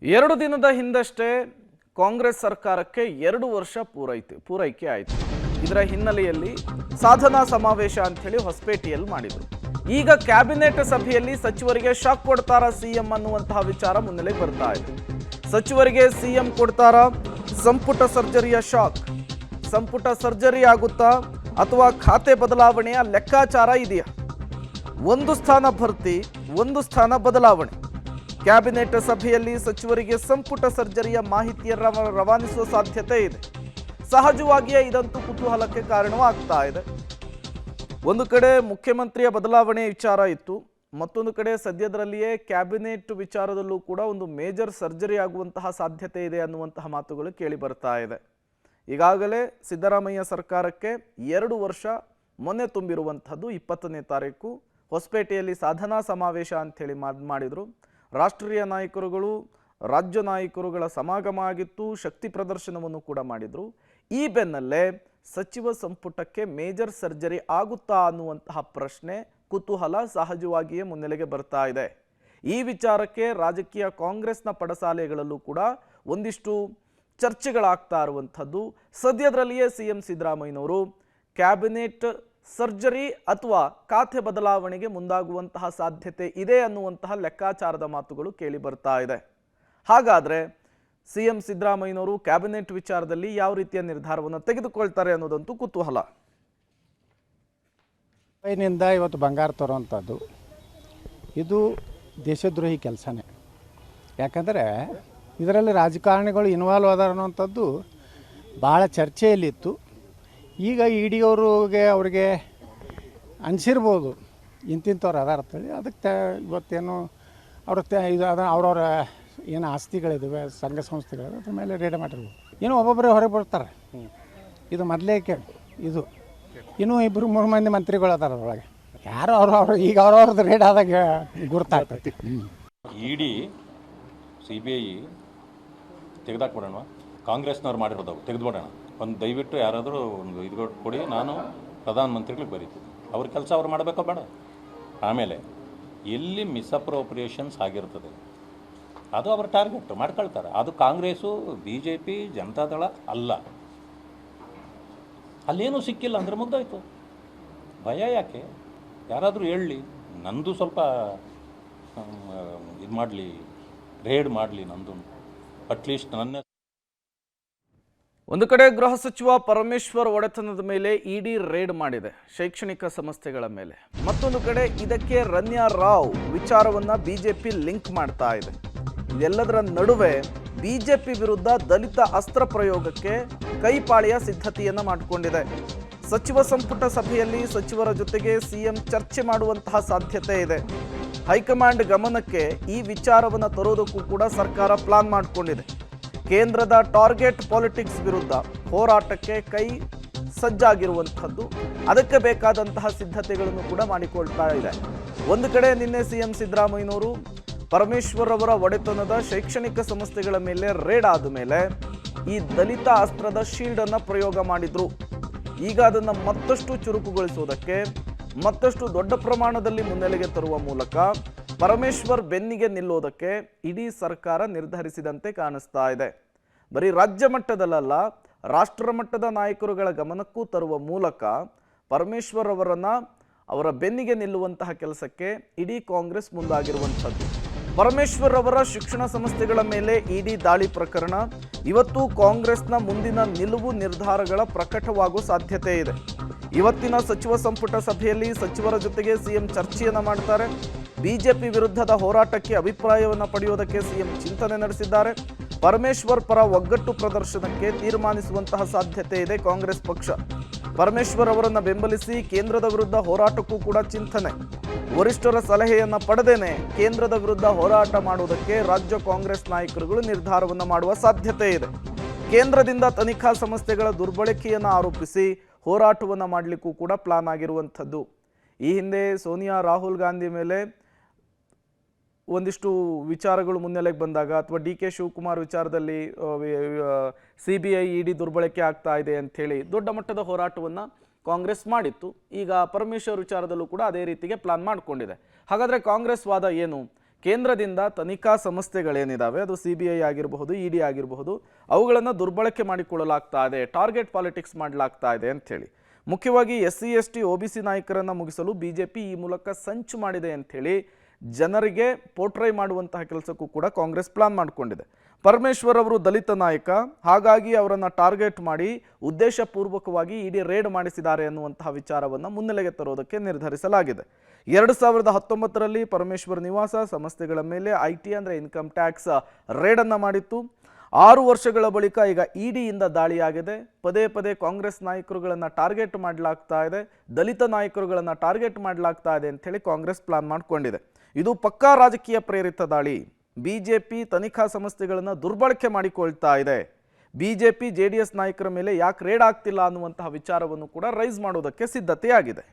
2 ದಿನದ ಹಿಂದಷ್ಟೇ ಕಾಂಗ್ರೆಸ್ ಸರ್ಕಾರಕ್ಕೆ 2 ವರ್ಷ ಪೂರೈಕೆ ಆಯಿತು. ಇದರ ಹಿನ್ನೆಲೆಯಲ್ಲಿ ಸಾಧನಾ ಸಮಾವೇಶ ಅಂತ ಹೇಳಿ ಹೊಸಪೇಟೆಯಲ್ಲಿ ಮಾಡಿದ್ರು. ಈಗ ಕ್ಯಾಬಿನೆಟ್ ಸಭೆಯಲ್ಲಿ ಸಚಿವರಿಗೆ ಶಾಕ್ ಕೊಡ್ತಾರಾ ಸಿಎಂ ಅನ್ನುವಂತಹ ವಿಚಾರ ಮುನ್ನೆಲೆಗೆ ಬರ್ತಾ ಇದೆ. ಸಚಿವರಿಗೆ ಸಿಎಂ ಕೊಡ್ತಾರಾ ಸಂಪುಟ ಸರ್ಜರಿಯ ಶಾಕ್? ಸಂಪುಟ ಸರ್ಜರಿ ಆಗುತ್ತಾ ಅಥವಾ ಖಾತೆ ಬದಲಾವಣೆಯ ಲೆಕ್ಕಾಚಾರ ಇದೆಯಾ? ಒಂದು ಸ್ಥಾನ ಭರ್ತಿ, ಒಂದು ಸ್ಥಾನ ಬದಲಾವಣೆ. ಕ್ಯಾಬಿನೆಟ್ ಸಭೆಯಲ್ಲಿ ಸಚಿವರಿಗೆ ಸಂಪುಟ ಸರ್ಜರಿಯ ಮಾಹಿತಿಯನ್ನು ರವಾನಿಸುವ ಸಾಧ್ಯತೆ ಇದೆ. ಸಹಜವಾಗಿಯೇ ಇದಂತೂ ಕುತೂಹಲಕ್ಕೆ ಕಾರಣವಾಗ್ತಾ ಇದೆ. ಒಂದು ಕಡೆ ಮುಖ್ಯಮಂತ್ರಿಯ ಬದಲಾವಣೆ ವಿಚಾರ ಇತ್ತು, ಮತ್ತೊಂದು ಕಡೆ ಸದ್ಯದರಲ್ಲಿಯೇ ಕ್ಯಾಬಿನೆಟ್ ವಿಚಾರದಲ್ಲೂ ಕೂಡ ಒಂದು ಮೇಜರ್ ಸರ್ಜರಿ ಆಗುವಂತಹ ಸಾಧ್ಯತೆ ಇದೆ ಅನ್ನುವಂತಹ ಮಾತುಗಳು ಕೇಳಿ ಬರ್ತಾ ಇದೆ. ಈಗಾಗಲೇ ಸಿದ್ದರಾಮಯ್ಯ ಸರ್ಕಾರಕ್ಕೆ 2 ವರ್ಷ ಮೊನ್ನೆ ತುಂಬಿರುವಂಥದ್ದು. 20ನೇ ತಾರೀಕು ಹೊಸಪೇಟೆಯಲ್ಲಿ ಸಾಧನಾ ಸಮಾವೇಶ ಅಂಥೇಳಿ ಮಾಡಿದರು. ರಾಷ್ಟ್ರೀಯ ನಾಯಕರುಗಳು, ರಾಜ್ಯ ನಾಯಕರುಗಳ ಸಮಾಗಮ ಆಗಿತ್ತು. ಶಕ್ತಿ ಪ್ರದರ್ಶನವನ್ನು ಕೂಡ ಮಾಡಿದರು. ಈ ಬೆನ್ನಲ್ಲೇ ಸಚಿವ ಸಂಪುಟಕ್ಕೆ ಮೇಜರ್ ಸರ್ಜರಿ ಆಗುತ್ತಾ ಅನ್ನುವಂತಹ ಪ್ರಶ್ನೆ, ಕುತೂಹಲ ಸಹಜವಾಗಿಯೇ ಮುನ್ನೆಲೆಗೆ ಬರ್ತಾ ಇದೆ. ಈ ವಿಚಾರಕ್ಕೆ ರಾಜಕೀಯ ಕಾಂಗ್ರೆಸ್ನ ಪಡಸಾಲೆಗಳಲ್ಲೂ ಕೂಡ ಒಂದಿಷ್ಟು ಚರ್ಚೆಗಳಾಗ್ತಾ ಇರುವಂಥದ್ದು. ಸದ್ಯದರಲ್ಲಿಯೇ ಸಿಎಂ ಸಿದ್ದರಾಮಯ್ಯನವರು ಕ್ಯಾಬಿನೆಟ್ ಸರ್ಜರಿ ಅಥವಾ ಖಾತೆ ಬದಲಾವಣೆಗೆ ಮುಂದಾಗುವಂತಹ ಸಾಧ್ಯತೆ ಇದೆ ಅನ್ನುವಂತಹ ಲೆಕ್ಕಾಚಾರದ ಮಾತುಗಳು ಕೇಳಿ ಬರ್ತಾ ಇದೆ. ಹಾಗಾದರೆ ಸಿಎಂ ಸಿದ್ದರಾಮಯ್ಯನವರು ಕ್ಯಾಬಿನೆಟ್ ವಿಚಾರದಲ್ಲಿ ಯಾವ ರೀತಿಯ ನಿರ್ಧಾರವನ್ನು ತೆಗೆದುಕೊಳ್ತಾರೆ ಅನ್ನೋದಂತೂ ಕುತೂಹಲ. ನಿಂದ ಇವತ್ತು ಬಂಗಾರ ತರುವಂಥದ್ದು ಇದು ದೇಶದ್ರೋಹಿ ಕೆಲಸನೇ. ಯಾಕಂದರೆ ಇದರಲ್ಲಿ ರಾಜಕಾರಣಿಗಳು ಇನ್ವಾಲ್ವ್ ಅದಾರ ಅನ್ನೋಂಥದ್ದು ಭಾಳ ಚರ್ಚೆಯಲ್ಲಿತ್ತು. ಈಗ ಇ.ಡಿ. ಅವ್ರಿಗೆ ಅನಿಸಿರ್ಬೋದು ಇಂತಿಂಥವ್ರು ಅದಾರ ಅಂತೇಳಿ. ಅದಕ್ಕೆ ಇವತ್ತೇನು ಅವ್ರವ್ರ ಏನು ಆಸ್ತಿಗಳಿದ್ದಾವೆ, ಸಂಘ ಸಂಸ್ಥೆಗಳಿವೆ, ಅದ್ರ ಮೇಲೆ ರೇಡ್ ಮಾಡಿರ್ಬೋದು. ಏನೋ ಒಬ್ಬೊಬ್ಬರೇ ಹೊರಗೆ ಬರ್ತಾರೆ. ಇದು ಮೊದಲೇ ಇದು ಇನ್ನೂ 2-3 ಮಂದಿ ಮಂತ್ರಿಗಳು ಅದಾರ ಅದರೊಳಗೆ. ಯಾರು ಅವ್ರು ಈಗ ಅವ್ರವ್ರದ್ದು ರೇಡ್ ಆದಾಗ ಗುರ್ತಾಗ್ತೈತಿ. ಇ.ಡಿ. CBI ತೆಗೆದಾಕ್ಬಿಡೋಣ, ಕಾಂಗ್ರೆಸ್ನವ್ರು ಮಾಡಿರೋದವು ತೆಗೆದುಬಿಡೋಣ. ಒಂದು ದಯವಿಟ್ಟು ಯಾರಾದರೂ ಒಂದು ಇದು ಕೊಡಿ, ನಾನು ಪ್ರಧಾನಮಂತ್ರಿಗಳಿಗೆ ಬರೀತೀನಿ. ಅವ್ರ ಕೆಲಸ ಅವ್ರು ಮಾಡಬೇಕೋ ಬೇಡ. ಆಮೇಲೆ ಎಲ್ಲಿ ಮಿಸ್ಅಪ್ರೋಪ್ರಿಯೇಷನ್ಸ್ ಆಗಿರ್ತದೆ ಅದು ಅವ್ರ ಟಾರ್ಗೆಟ್ ಮಾಡ್ಕೊಳ್ತಾರೆ. ಅದು ಕಾಂಗ್ರೆಸ್ಸು, BJP, ಜನತಾದಳ ಅಲ್ಲ. ಅಲ್ಲೇನೂ ಸಿಕ್ಕಿಲ್ಲ ಅಂದರೆ ಮುಗ್ದಾಯಿತು. ಭಯ ಯಾಕೆ? ಯಾರಾದರೂ ಹೇಳಲಿ, ನಂದು ಸ್ವಲ್ಪ ಇದು ಮಾಡಲಿ, ರೇಡ್ ಮಾಡಲಿ, ನಂದು ಅಟ್ಲೀಸ್ಟ್ ನನ್ನ. ಒಂದು ಕಡೆ ಗೃಹ ಸಚಿವ ಪರಮೇಶ್ವರ್ ಒಡೆತನದ ಮೇಲೆ ಇಡಿ ರೇಡ್ ಮಾಡಿದೆ ಶೈಕ್ಷಣಿಕ ಸಂಸ್ಥೆಗಳ ಮೇಲೆ. ಮತ್ತೊಂದು ಕಡೆ ಇದಕ್ಕೆ ರನ್ಯಾ ರಾವ್ ವಿಚಾರವನ್ನ ಬಿಜೆಪಿ ಲಿಂಕ್ ಮಾಡ್ತಾ ಇದೆ. ಇದೆಲ್ಲದರ ನಡುವೆ ಬಿಜೆಪಿ ವಿರುದ್ಧ ದಲಿತ ಅಸ್ತ್ರ ಪ್ರಯೋಗಕ್ಕೆ ಕೈಪಾಳಿಯ ಸಿದ್ಧತೆಯನ್ನ ಮಾಡಿಕೊಂಡಿದೆ. ಸಚಿವ ಸಂಪುಟ ಸಭೆಯಲ್ಲಿ ಸಚಿವರ ಜೊತೆಗೆ ಸಿಎಂ ಚರ್ಚೆ ಮಾಡುವಂತಹ ಸಾಧ್ಯತೆ ಇದೆ. ಹೈಕಮಾಂಡ್ ಗಮನಕ್ಕೆ ಈ ವಿಚಾರವನ್ನು ತರೋದಕ್ಕೂ ಕೂಡ ಸರ್ಕಾರ ಪ್ಲಾನ್ ಮಾಡಿಕೊಂಡಿದೆ. ಕೇಂದ್ರದ ಟಾರ್ಗೆಟ್ ಪಾಲಿಟಿಕ್ಸ್ ವಿರುದ್ಧ ಹೋರಾಟಕ್ಕೆ ಕೈ ಸಜ್ಜಾಗಿರುವಂಥದ್ದು. ಅದಕ್ಕೆ ಬೇಕಾದಂತಹ ಸಿದ್ಧತೆಗಳನ್ನು ಕೂಡ ಮಾಡಿಕೊಳ್ತಾ ಇದೆ. ಒಂದು ಕಡೆ ನಿನ್ನೆ ಸಿಎಂ ಸಿದ್ದರಾಮಯ್ಯನವರು ಪರಮೇಶ್ವರ್ ಅವರ ಒಡೆತನದ ಶೈಕ್ಷಣಿಕ ಸಂಸ್ಥೆಗಳ ಮೇಲೆ ರೇಡ್ ಆದ ಮೇಲೆ ಈ ದಲಿತ ಅಸ್ತ್ರದ ಶೀಲ್ಡ್ ಅನ್ನು ಪ್ರಯೋಗ ಮಾಡಿದ್ರು. ಈಗ ಅದನ್ನು ಮತ್ತಷ್ಟು ಚುರುಕುಗೊಳಿಸುವುದಕ್ಕೆ, ಮತ್ತಷ್ಟು ದೊಡ್ಡ ಪ್ರಮಾಣದಲ್ಲಿ ಮುನ್ನೆಲೆಗೆ ತರುವ ಮೂಲಕ ಪರಮೇಶ್ವರ್ ಬೆನ್ನಿಗೆ ನಿಲ್ಲೋದಕ್ಕೆ ಇಡೀ ಸರ್ಕಾರ ನಿರ್ಧರಿಸಿದಂತೆ ಕಾಣಿಸ್ತಾ ಇದೆ. ಬರೀ ರಾಜ್ಯ ಮಟ್ಟದಲ್ಲ, ರಾಷ್ಟ್ರ ಮಟ್ಟದ ನಾಯಕರುಗಳ ಗಮನಕ್ಕೂ ತರುವ ಮೂಲಕ ಪರಮೇಶ್ವರ್ ಅವರ ಬೆನ್ನಿಗೆ ನಿಲ್ಲುವಂತಹ ಕೆಲಸಕ್ಕೆ ಇಡೀ ಕಾಂಗ್ರೆಸ್ ಮುಂದಾಗಿರುವಂಥದ್ದು. ಪರಮೇಶ್ವರ್ ಅವರ ಶಿಕ್ಷಣ ಸಂಸ್ಥೆಗಳ ಮೇಲೆ ಇಡಿ ದಾಳಿ ಪ್ರಕರಣ ಇವತ್ತು ಕಾಂಗ್ರೆಸ್ನ ಮುಂದಿನ ನಿಲುವು ನಿರ್ಧಾರಗಳ ಪ್ರಕಟವಾಗುವ ಸಾಧ್ಯತೆ ಇದೆ. ಇವತ್ತಿನ ಸಚಿವ ಸಂಪುಟ ಸಭೆಯಲ್ಲಿ ಸಚಿವರ ಜೊತೆಗೆ ಸಿಎಂ ಚರ್ಚೆಯನ್ನು ಮಾಡ್ತಾರೆ. ಬಿಜೆಪಿ ವಿರುದ್ಧದ ಹೋರಾಟಕ್ಕೆ ಅಭಿಪ್ರಾಯವನ್ನು ಪಡೆಯುವುದಕ್ಕೆ ಸಿಎಂ ಚಿಂತನೆ ನಡೆಸಿದ್ದಾರೆ. ಪರಮೇಶ್ವರ್ ಪರ ಒಗ್ಗಟ್ಟು ಪ್ರದರ್ಶನಕ್ಕೆ ತೀರ್ಮಾನಿಸುವಂತಹ ಸಾಧ್ಯತೆ ಇದೆ ಕಾಂಗ್ರೆಸ್ ಪಕ್ಷ. ಪರಮೇಶ್ವರ್ ಅವರನ್ನು ಬೆಂಬಲಿಸಿ ಕೇಂದ್ರದ ವಿರುದ್ಧ ಹೋರಾಟಕ್ಕೂ ಕೂಡ ಚಿಂತನೆ. ವರಿಷ್ಠರ ಸಲಹೆಯನ್ನು ಪಡೆದೇನೆ ಕೇಂದ್ರದ ವಿರುದ್ಧ ಹೋರಾಟ ಮಾಡುವುದಕ್ಕೆ ರಾಜ್ಯ ಕಾಂಗ್ರೆಸ್ ನಾಯಕರುಗಳು ನಿರ್ಧಾರವನ್ನು ಮಾಡುವ ಸಾಧ್ಯತೆ ಇದೆ. ಕೇಂದ್ರದಿಂದ ತನಿಖಾ ಸಂಸ್ಥೆಗಳ ದುರ್ಬಳಕೆಯನ್ನು ಆರೋಪಿಸಿ ಹೋರಾಟವನ್ನು ಮಾಡಲಿಕ್ಕೂ ಕೂಡ ಪ್ಲಾನ್ ಆಗಿರುವಂಥದ್ದು. ಈ ಹಿಂದೆ ಸೋನಿಯಾ ರಾಹುಲ್ ಗಾಂಧಿ ಮೇಲೆ ಒಂದಿಷ್ಟು ಮುನ್ನೆಲೆಗೆ ಬಂದಾಗ, ಅಥವಾ DK ಶಿವಕುಮಾರ್ ವಿಚಾರದಲ್ಲಿ CBI ಇಡಿ ದುರ್ಬಳಕೆ ಆಗ್ತಾ ಇದೆ ಅಂಥೇಳಿ ದೊಡ್ಡ ಮಟ್ಟದ ಹೋರಾಟವನ್ನು ಕಾಂಗ್ರೆಸ್ ಮಾಡಿತ್ತು. ಈಗ ಪರಮೇಶ್ವರ್ ವಿಚಾರದಲ್ಲೂ ಕೂಡ ಅದೇ ರೀತಿಗೆ ಪ್ಲಾನ್ ಮಾಡಿಕೊಂಡಿದೆ. ಹಾಗಾದರೆ ಕಾಂಗ್ರೆಸ್ ವಾದ ಏನು? ಕೇಂದ್ರದಿಂದ ತನಿಖಾ ಸಂಸ್ಥೆಗಳೇನಿದ್ದಾವೆ, ಅದು CBI ಆಗಿರಬಹುದು, ED ಆಗಿರಬಹುದು, ಅವುಗಳನ್ನು ದುರ್ಬಳಕೆ ಮಾಡಿಕೊಳ್ಳಲಾಗ್ತಾ ಇದೆ, ಟಾರ್ಗೆಟ್ ಪಾಲಿಟಿಕ್ಸ್ ಮಾಡಲಾಗ್ತಾ ಇದೆ ಅಂಥೇಳಿ. ಮುಖ್ಯವಾಗಿ SC ST OBC ನಾಯಕರನ್ನು ಮುಗಿಸಲು BJP ಈ ಮೂಲಕ ಸಂಚು ಮಾಡಿದೆ ಅಂಥೇಳಿ ಜನರಿಗೆ ಪೋರ್ಟ್ರೈ ಮಾಡುವಂತಹ ಕೆಲಸಕ್ಕೂ ಕೂಡ ಕಾಂಗ್ರೆಸ್ ಪ್ಲಾನ್ ಮಾಡಿಕೊಂಡಿದೆ. ಪರಮೇಶ್ವರ್ ಅವರು ದಲಿತ ನಾಯಕ, ಹಾಗಾಗಿ ಅವರನ್ನು ಟಾರ್ಗೆಟ್ ಮಾಡಿ ಉದ್ದೇಶಪೂರ್ವಕವಾಗಿ ED ರೇಡ್ ಮಾಡಿಸಿದ್ದಾರೆ ಅನ್ನುವಂತಹ ವಿಚಾರವನ್ನು ಮುನ್ನೆಲೆಗೆ ತರೋದಕ್ಕೆ ನಿರ್ಧರಿಸಲಾಗಿದೆ. 2019ರಲ್ಲಿ ಪರಮೇಶ್ವರ್ ನಿವಾಸ ಸಂಸ್ಥೆಗಳ ಮೇಲೆ IT ಅಂದರೆ ಇನ್ಕಮ್ ಟ್ಯಾಕ್ಸ್ ರೇಡನ್ನು ಮಾಡಿತ್ತು. 6 ವರ್ಷಗಳ ಬಳಿಕ ಈಗ EDಯಿಂದ ದಾಳಿಯಾಗಿದೆ. ಪದೇ ಪದೇ ಕಾಂಗ್ರೆಸ್ ನಾಯಕರುಗಳನ್ನು ಟಾರ್ಗೆಟ್ ಮಾಡಲಾಗ್ತಾ ಇದೆ, ದಲಿತ ನಾಯಕರುಗಳನ್ನು ಟಾರ್ಗೆಟ್ ಮಾಡಲಾಗ್ತಾ ಇದೆ ಅಂಥೇಳಿ ಕಾಂಗ್ರೆಸ್ ಪ್ಲಾನ್ ಮಾಡಿಕೊಂಡಿದೆ. ಇದು ಪಕ್ಕಾ ರಾಜಕೀಯ ಪ್ರೇರಿತ ದಾಳಿ. BJP ತನಿಖಾ ಸಂಸ್ಥೆಗಳನ್ನು ದುರ್ಬಳಕೆ ಮಾಡಿಕೊಳ್ತಾ ಇದೆ. BJP JDS ನಾಯಕರ ಮೇಲೆ ಯಾಕೆ ರೇಡ್ ಆಗ್ತಿಲ್ಲ ಅನ್ನುವಂತಹ ವಿಚಾರವನ್ನು ಕೂಡ ರೈಸ್ ಮಾಡೋದಕ್ಕೆ ಸಿದ್ಧತೆಯಾಗಿದೆ.